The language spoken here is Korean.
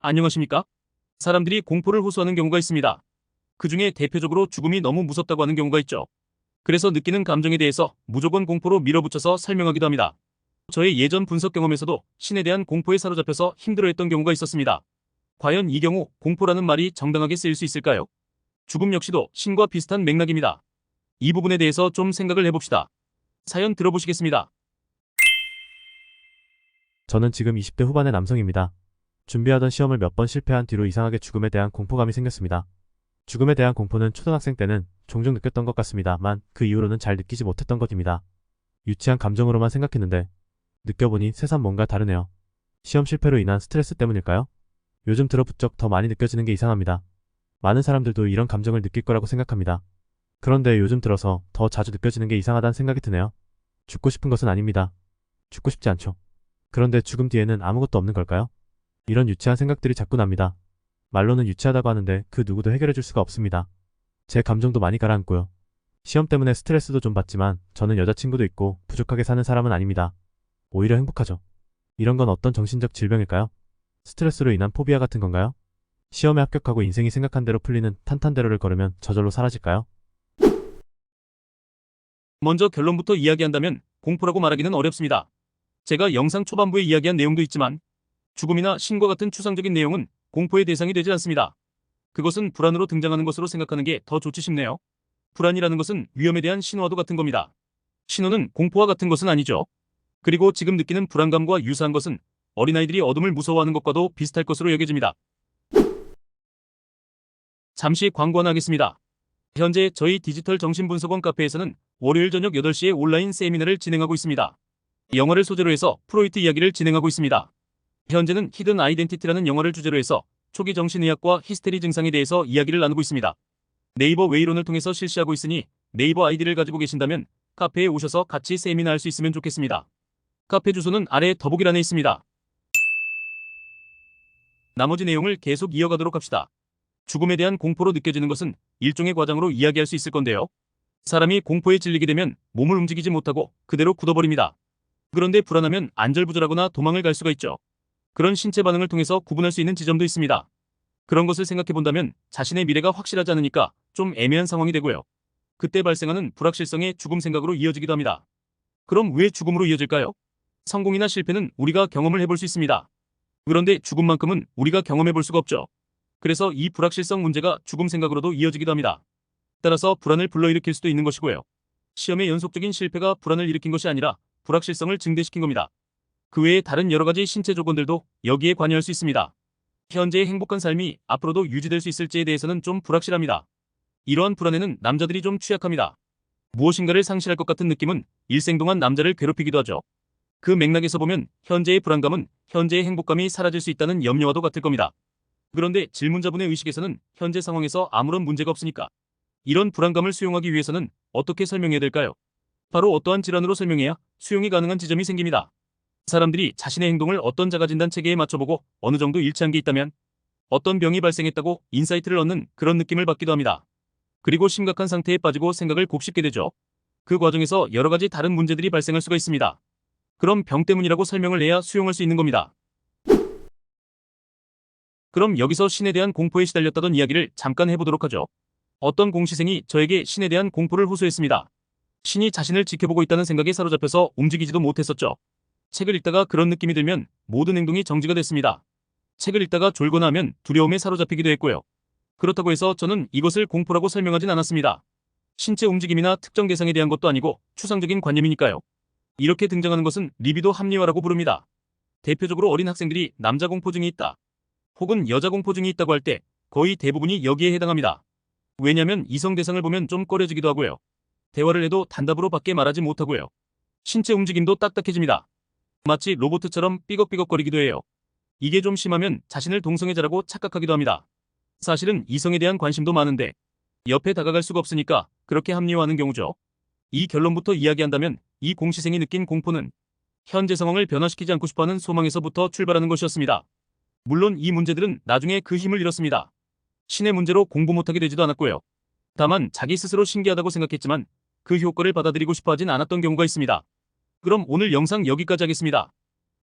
안녕하십니까? 사람들이 공포를 호소하는 경우가 있습니다. 그 중에 대표적으로 죽음이 너무 무섭다고 하는 경우가 있죠. 그래서 느끼는 감정에 대해서 무조건 공포로 밀어붙여서 설명하기도 합니다. 저의 예전 분석 경험에서도 신에 대한 공포에 사로잡혀서 힘들어했던 경우가 있었습니다. 과연 이 경우 공포라는 말이 정당하게 쓰일 수 있을까요? 죽음 역시도 신과 비슷한 맥락입니다. 이 부분에 대해서 좀 생각을 해봅시다. 사연 들어보시겠습니다. 저는 지금 20대 후반의 남성입니다. 준비하던 시험을 몇 번 실패한 뒤로 이상하게 죽음에 대한 공포감이 생겼습니다. 죽음에 대한 공포는 초등학생 때는 종종 느꼈던 것 같습니다만 그 이후로는 잘 느끼지 못했던 것입니다. 유치한 감정으로만 생각했는데 느껴보니 새삼 뭔가 다르네요. 시험 실패로 인한 스트레스 때문일까요? 요즘 들어 부쩍 더 많이 느껴지는 게 이상합니다. 많은 사람들도 이런 감정을 느낄 거라고 생각합니다. 그런데 요즘 들어서 더 자주 느껴지는 게 이상하다는 생각이 드네요. 죽고 싶은 것은 아닙니다. 죽고 싶지 않죠. 그런데 죽음 뒤에는 아무것도 없는 걸까요? 이런 유치한 생각들이 자꾸 납니다. 말로는 유치하다고 하는데 그 누구도 해결해 줄 수가 없습니다. 제 감정도 많이 가라앉고요. 시험 때문에 스트레스도 좀 받지만 저는 여자친구도 있고 부족하게 사는 사람은 아닙니다. 오히려 행복하죠. 이런 건 어떤 정신적 질병일까요? 스트레스로 인한 포비아 같은 건가요? 시험에 합격하고 인생이 생각한 대로 풀리는 탄탄대로를 걸으면 저절로 사라질까요? 먼저 결론부터 이야기한다면 공포라고 말하기는 어렵습니다. 제가 영상 초반부에 이야기한 내용도 있지만 죽음이나 신과 같은 추상적인 내용은 공포의 대상이 되지 않습니다. 그것은 불안으로 등장하는 것으로 생각하는 게 더 좋지 싶네요. 불안이라는 것은 위험에 대한 신호와도 같은 겁니다. 신호는 공포와 같은 것은 아니죠. 그리고 지금 느끼는 불안감과 유사한 것은 어린아이들이 어둠을 무서워하는 것과도 비슷할 것으로 여겨집니다. 잠시 광고 하나 하겠습니다. 현재 저희 디지털 정신분석원 카페에서는 월요일 저녁 8시에 온라인 세미나를 진행하고 있습니다. 영화를 소재로 해서 프로이트 이야기를 진행하고 있습니다. 현재는 히든 아이덴티티라는 영화를 주제로 해서 초기 정신의학과 히스테리 증상에 대해서 이야기를 나누고 있습니다. 네이버 웨이론을 통해서 실시하고 있으니 네이버 아이디를 가지고 계신다면 카페에 오셔서 같이 세미나 할 수 있으면 좋겠습니다. 카페 주소는 아래 더보기란에 있습니다. 나머지 내용을 계속 이어가도록 합시다. 죽음에 대한 공포로 느껴지는 것은 일종의 과장으로 이야기할 수 있을 건데요. 사람이 공포에 질리게 되면 몸을 움직이지 못하고 그대로 굳어버립니다. 그런데 불안하면 안절부절하거나 도망을 갈 수가 있죠. 그런 신체 반응을 통해서 구분할 수 있는 지점도 있습니다. 그런 것을 생각해 본다면 자신의 미래가 확실하지 않으니까 좀 애매한 상황이 되고요. 그때 발생하는 불확실성의 죽음 생각으로 이어지기도 합니다. 그럼 왜 죽음으로 이어질까요? 성공이나 실패는 우리가 경험을 해볼 수 있습니다. 그런데 죽음만큼은 우리가 경험해 볼 수가 없죠. 그래서 이 불확실성 문제가 죽음 생각으로도 이어지기도 합니다. 따라서 불안을 불러일으킬 수도 있는 것이고요. 시험의 연속적인 실패가 불안을 일으킨 것이 아니라 불확실성을 증대시킨 겁니다. 그 외에 다른 여러 가지 신체 조건들도 여기에 관여할 수 있습니다. 현재의 행복한 삶이 앞으로도 유지될 수 있을지에 대해서는 좀 불확실합니다. 이러한 불안에는 남자들이 좀 취약합니다. 무엇인가를 상실할 것 같은 느낌은 일생 동안 남자를 괴롭히기도 하죠. 그 맥락에서 보면 현재의 불안감은 현재의 행복감이 사라질 수 있다는 염려와도 같을 겁니다. 그런데 질문자분의 의식에서는 현재 상황에서 아무런 문제가 없으니까 이런 불안감을 수용하기 위해서는 어떻게 설명해야 될까요? 바로 어떠한 질환으로 설명해야 수용이 가능한 지점이 생깁니다. 사람들이 자신의 행동을 어떤 자가진단 체계에 맞춰보고 어느 정도 일치한 게 있다면 어떤 병이 발생했다고 인사이트를 얻는 그런 느낌을 받기도 합니다. 그리고 심각한 상태에 빠지고 생각을 곱씹게 되죠. 그 과정에서 여러 가지 다른 문제들이 발생할 수가 있습니다. 그럼 병 때문이라고 설명을 해야 수용할 수 있는 겁니다. 그럼 여기서 신에 대한 공포에 시달렸다던 이야기를 잠깐 해보도록 하죠. 어떤 공시생이 저에게 신에 대한 공포를 호소했습니다. 신이 자신을 지켜보고 있다는 생각에 사로잡혀서 움직이지도 못했었죠. 책을 읽다가 그런 느낌이 들면 모든 행동이 정지가 됐습니다. 책을 읽다가 졸거나 하면 두려움에 사로잡히기도 했고요. 그렇다고 해서 저는 이것을 공포라고 설명하진 않았습니다. 신체 움직임이나 특정 대상에 대한 것도 아니고 추상적인 관념이니까요. 이렇게 등장하는 것은 리비도 합리화라고 부릅니다. 대표적으로 어린 학생들이 남자 공포증이 있다, 혹은 여자 공포증이 있다고 할 때 거의 대부분이 여기에 해당합니다. 왜냐면 이성 대상을 보면 좀 꺼려지기도 하고요. 대화를 해도 단답으로 밖에 말하지 못하고요. 신체 움직임도 딱딱해집니다. 마치 로봇처럼 삐걱삐걱거리기도 해요. 이게 좀 심하면 자신을 동성애자라고 착각하기도 합니다. 사실은 이성에 대한 관심도 많은데 옆에 다가갈 수가 없으니까 그렇게 합리화하는 경우죠. 이 결론부터 이야기한다면 이 공시생이 느낀 공포는 현재 상황을 변화시키지 않고 싶어하는 소망에서부터 출발하는 것이었습니다. 물론 이 문제들은 나중에 그 힘을 잃었습니다. 신의 문제로 공부 못하게 되지도 않았고요. 다만 자기 스스로 신기하다고 생각했지만 그 효과를 받아들이고 싶어 하진 않았던 경우가 있습니다. 그럼 오늘 영상 여기까지 하겠습니다.